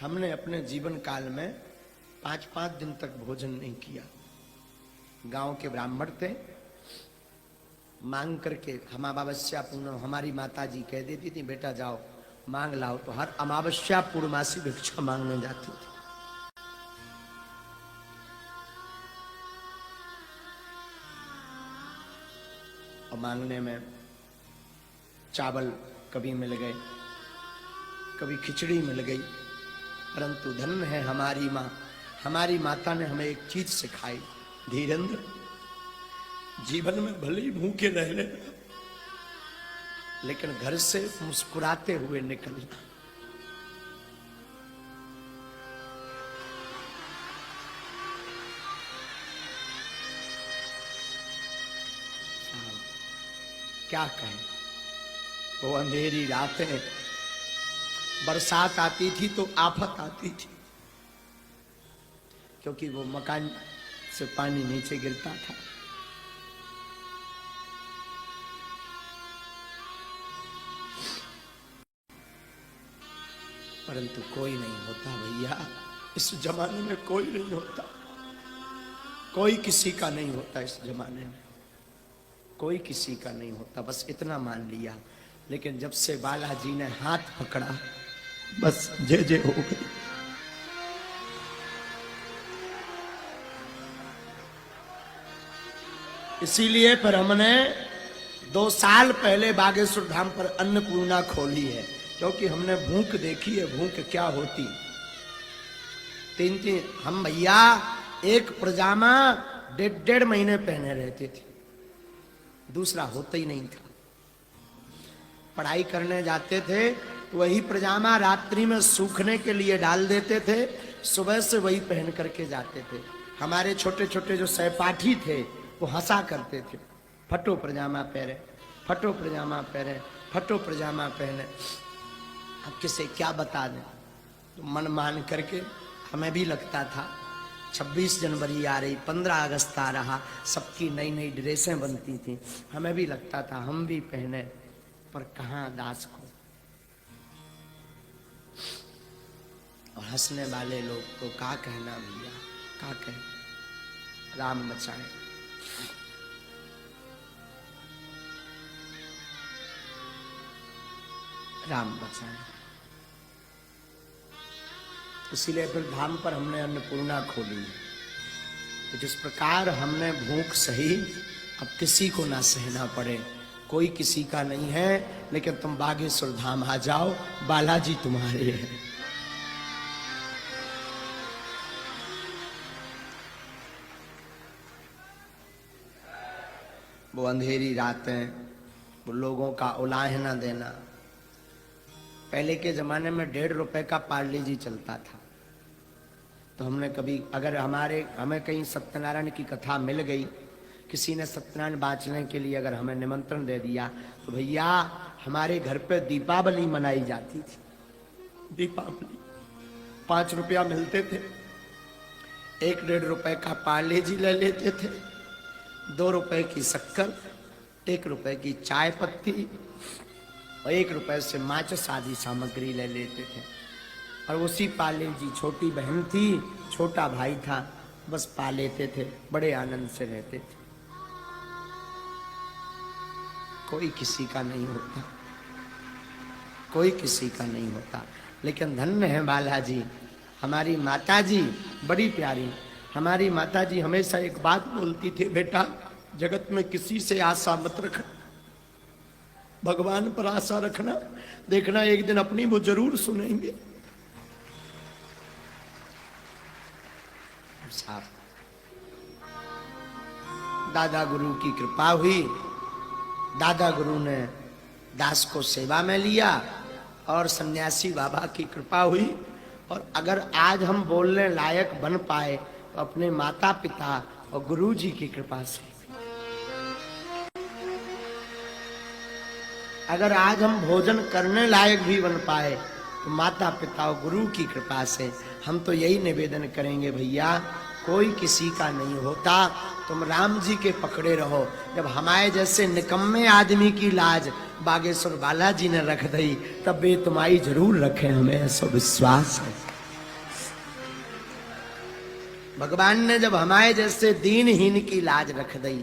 हमने अपने जीवन काल में 5-5 दिन तक भोजन नहीं किया। गांव के ब्राह्मण थे, मांग करके हम अमावस्या पूर्णिमा, हमारी माता जी कह देती थी बेटा जाओ मांग लाओ, तो हर अमावस्या पूर्णमासी भिक्षा मांगने जाती थी। और मांगने में चावल कभी मिल गए, कभी खिचड़ी मिल गई, परंतु धन्य है हमारी माँ, हमारी माता ने हमें एक चीज सिखाई, धीरेन्द्र जीवन में भले ही भूखे रह ले लेकिन घर से मुस्कुराते हुए निकलना। क्या कहें, वो अंधेरी रातें, बरसात आती थी तो आफत आती थी, क्योंकि वो मकान से पानी नीचे गिरता था। परंतु कोई नहीं होता भैया, इस जमाने में कोई नहीं होता, कोई किसी का नहीं होता, इस जमाने में कोई किसी का नहीं होता, बस इतना मान लिया। लेकिन जब से बालाजी ने हाथ पकड़ा बस जय जय हो गई। इसीलिए पर हमने 2 साल पहले बागेश्वर धाम पर अन्नपूर्णा खोली है, क्योंकि हमने भूख देखी है, भूख क्या होती। 3 हम भैया एक पजामा 1.5 महीने पहने रहते थे, दूसरा होता ही नहीं था। पढ़ाई करने जाते थे तो वही पजामा रात्रि में सूखने के लिए डाल देते थे, सुबह से वही पहन करके जाते थे। हमारे छोटे छोटे जो सहपाठी थे वो हंसा करते थे, फटो पजामा पहने, फटो पजामा पहने, फटो पजामा पहने। अब किसे क्या बता दें, तो मन मान करके हमें भी लगता था 26 जनवरी आ रही, 15 अगस्त आ रहा, सबकी नई नई ड्रेसें बनती थी, हमें भी लगता था हम भी पहने, पर कहाँ दास को। और हंसने वाले लोग को क्या कहना भैया, क्या कहें, राम बचाए। राम बचाए। इसीलिए फिर धाम पर हमने अन्नपूर्णा खोली। तो जिस प्रकार हमने भूख सही, अब किसी को ना सहना पड़े, कोई किसी का नहीं है, लेकिन तुम बागेश्वर धाम आ जाओ, बालाजी तुम्हारे हैं। वो अंधेरी रातें, वो लोगों का उलाहना देना। पहले के जमाने में 1.5 रुपए का पार्ले जी चलता था, तो हमने कभी अगर हमें कहीं सत्यनारायण की कथा मिल गई, किसी ने सत्यनारायण बांचने के लिए अगर हमें निमंत्रण दे दिया, तो भैया हमारे घर पे दीपावली मनाई जाती थी। दीपावली 5 रुपया मिलते थे, 1-1.5 रुपए का पार्ले जी ले लेते थे, 2 रुपए की शक्कर, 1 रुपए की चाय पत्ती और 1 रुपए से माचिस आदि सामग्री ले लेते थे। और उसी पाले जी, छोटी बहन थी, छोटा भाई था, बस पा लेते थे, बड़े आनंद से रहते थे। कोई किसी का नहीं होता, कोई किसी का नहीं होता। लेकिन धन्य है बालाजी, हमारी माता जी बड़ी प्यारी। हमारी माता जी हमेशा एक बात बोलती थी, बेटा जगत में किसी से आशा मत रखना, भगवान पर आशा रखना, देखना एक दिन अपनी वो जरूर सुनेंगे। साहब दादा गुरु की कृपा हुई, दादा गुरु ने दास को सेवा में लिया और सन्यासी बाबा की कृपा हुई। और अगर आज हम बोलने लायक बन पाए तो अपने माता पिता और गुरु जी की कृपा से। अगर आज हम भोजन करने लायक भी बन पाए तो माता पिता और गुरु की कृपा से। हम तो यही निवेदन करेंगे भैया, कोई किसी का नहीं होता, तुम राम जी के पकड़े रहो। जब हमारे जैसे निकम्मे आदमी की लाज बागेश्वर बालाजी ने रख दी, तब वे तुम्हारी जरूर रखे, हमें ऐसा विश्वास है। भगवान ने जब हमारे जैसे दीनहीन की लाज रख दी,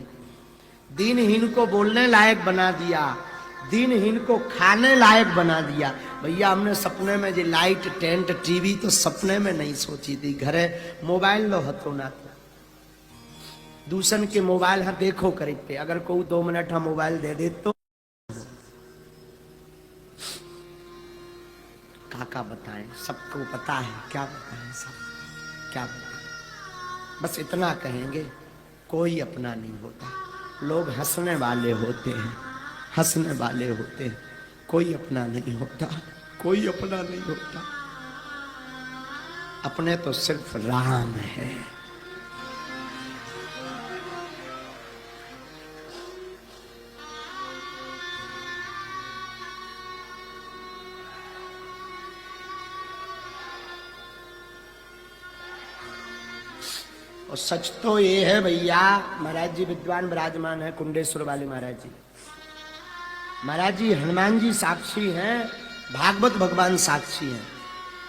दीनहीन को बोलने लायक बना दिया, दीनहीन को खाने लायक बना दिया। भैया हमने सपने में जो लाइट टेंट टीवी तो सपने में नहीं सोची थी। घरे मोबाइल लो हतो ना दूसरन के मोबाइल हाँ देखो करीब अगर कोई 2 मिनट हाँ मोबाइल दे दे तो काका बताएं, सबको पता है, क्या बताएं, सब क्या बताएं। बस इतना कहेंगे, कोई अपना नहीं होता, लोग हंसने वाले होते हैं, हंसने वाले होते हैं, कोई अपना नहीं होता, कोई अपना नहीं होता। अपने तो सिर्फ राम है। और सच तो ये है भैया, महाराज जी विद्वान विराजमान है कुंडेश्वर वाले महाराज जी। महाराज जी हनुमान जी साक्षी हैं, भागवत भगवान साक्षी हैं।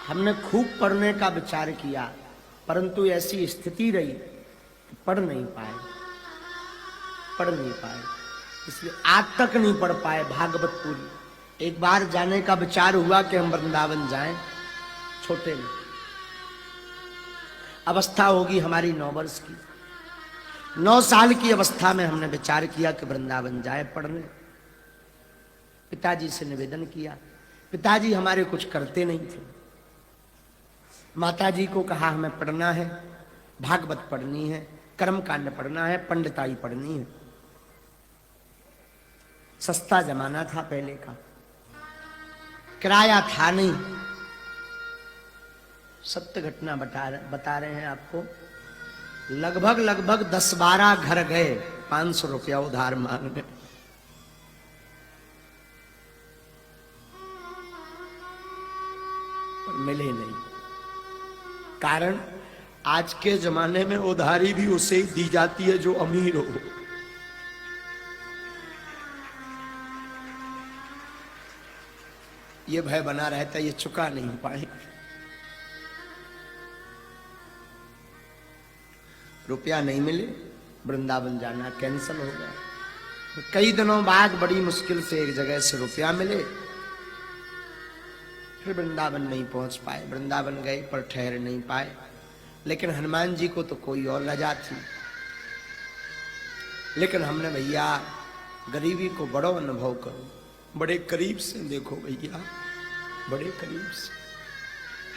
हमने खूब पढ़ने का विचार किया, परंतु ऐसी स्थिति रही पढ़ नहीं पाए, पढ़ नहीं पाए, इसलिए आज तक नहीं पढ़ पाए भागवत पूरी। एक बार जाने का विचार हुआ कि हम वृंदावन जाएं, छोटे में अवस्था होगी हमारी 9 वर्ष की, 9 साल की अवस्था में हमने विचार किया कि वृंदावन जाए पढ़ने। पिताजी से निवेदन किया, पिताजी हमारे कुछ करते नहीं थे। माताजी को कहा हमें पढ़ना है, भागवत पढ़नी है, कर्मकांड पढ़ना है, पंडिताई पढ़नी है। सस्ता जमाना था पहले का, किराया था नहीं। सत्य घटना बता रहे हैं आपको। लगभग 10-12 घर गए 500 रुपया उधार मांगने। पर मिले नहीं। कारण आज के जमाने में उधारी भी उसे ही दी जाती है जो अमीर हो। ये भय बना रहता है ये चुका नहीं पाए। रुपया नहीं मिले, वृंदावन जाना कैंसिल हो गया। कई दिनों बाद बड़ी मुश्किल से एक जगह से रुपया मिले, फिर वृंदावन नहीं पहुंच पाए। वृंदावन गए पर ठहर नहीं पाए। लेकिन हनुमान जी को तो कोई और रजा थी। लेकिन हमने भैया गरीबी को बड़ो अनुभव करो, बड़े करीब से देखो भैया, बड़े करीब से।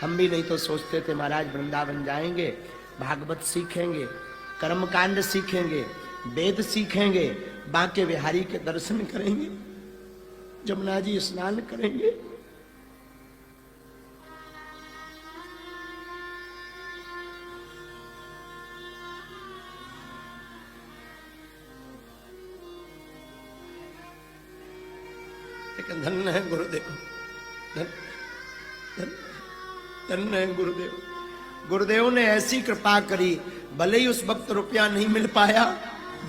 हम भी नहीं तो सोचते थे महाराज वृंदावन जाएंगे, भागवत सीखेंगे, कर्मकांड सीखेंगे, वेद सीखेंगे, बांके बिहारी के दर्शन करेंगे, जमुना जी स्नान करेंगे। लेकिन धन्य है गुरुदेव, धन्य है गुरुदेव। गुरुदेव ने ऐसी कृपा करी, भले ही उस वक्त रुपया नहीं मिल पाया,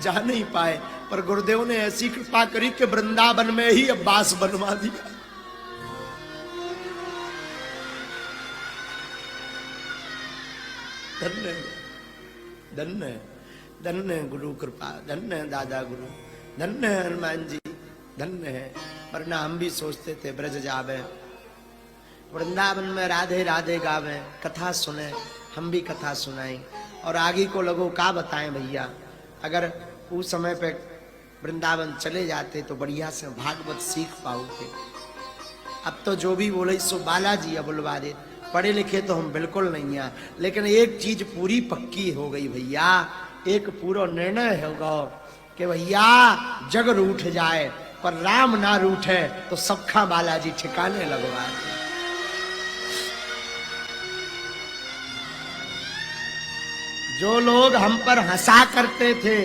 जा नहीं पाए, पर गुरुदेव ने ऐसी कृपा करी कि वृंदावन में ही अब्बास बनवा दिया। धन्य धन्य धन्य गुरु कृपा, धन्य दादा गुरु, धन्य हनुमान जी, धन्य है। वरना हम भी सोचते थे ब्रज जावे, वृंदावन में राधे राधे गावे, कथा सुने, हम भी कथा सुनाएं और आगे को लोगों का बताएं भैया। अगर उस समय पे वृंदावन चले जाते तो बढ़िया से भागवत सीख पाओगे। अब तो जो भी बोले सो बालाजी अब बुलवा दे। पढ़े लिखे तो हम बिल्कुल नहीं है, लेकिन एक चीज पूरी पक्की हो गई भैया, एक पूरा निर्णय होगा कि भैया जग रूठ जाए पर राम ना रूठे तो सबका बालाजी ठिकाने लगवाए। जो लोग हम पर हंसा करते थे,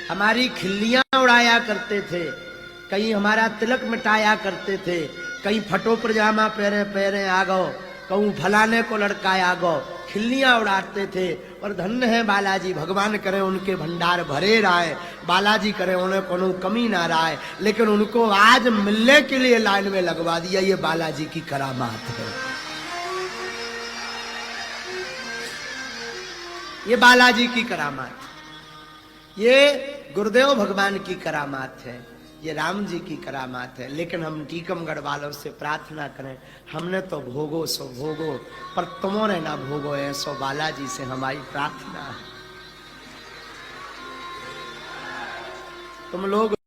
हमारी खिल्लियां उड़ाया करते थे, कहीं हमारा तिलक मिटाया करते थे, कहीं फटो पजामा पहरे पहरे आ गो, कहूँ फलाने को लड़काया गो, खिल्लियां उड़ाते थे। और धन्य है बालाजी, भगवान करे उनके भंडार भरे रहे, बालाजी करे उन्हें कोनो कमी ना रहे, लेकिन उनको आज मिलने के लिए लाइन में लगवा दिया। ये बालाजी की करामात है। ये बालाजी की करामात, ये गुरुदेव भगवान की करामात है, ये राम जी की करामात है। लेकिन हम टीकमगढ़ वालों से प्रार्थना करें, हमने तो भोगो सो भोगो, पर तुमों ने ना भोगो है, सो बालाजी से हमारी प्रार्थना है। तुम लोग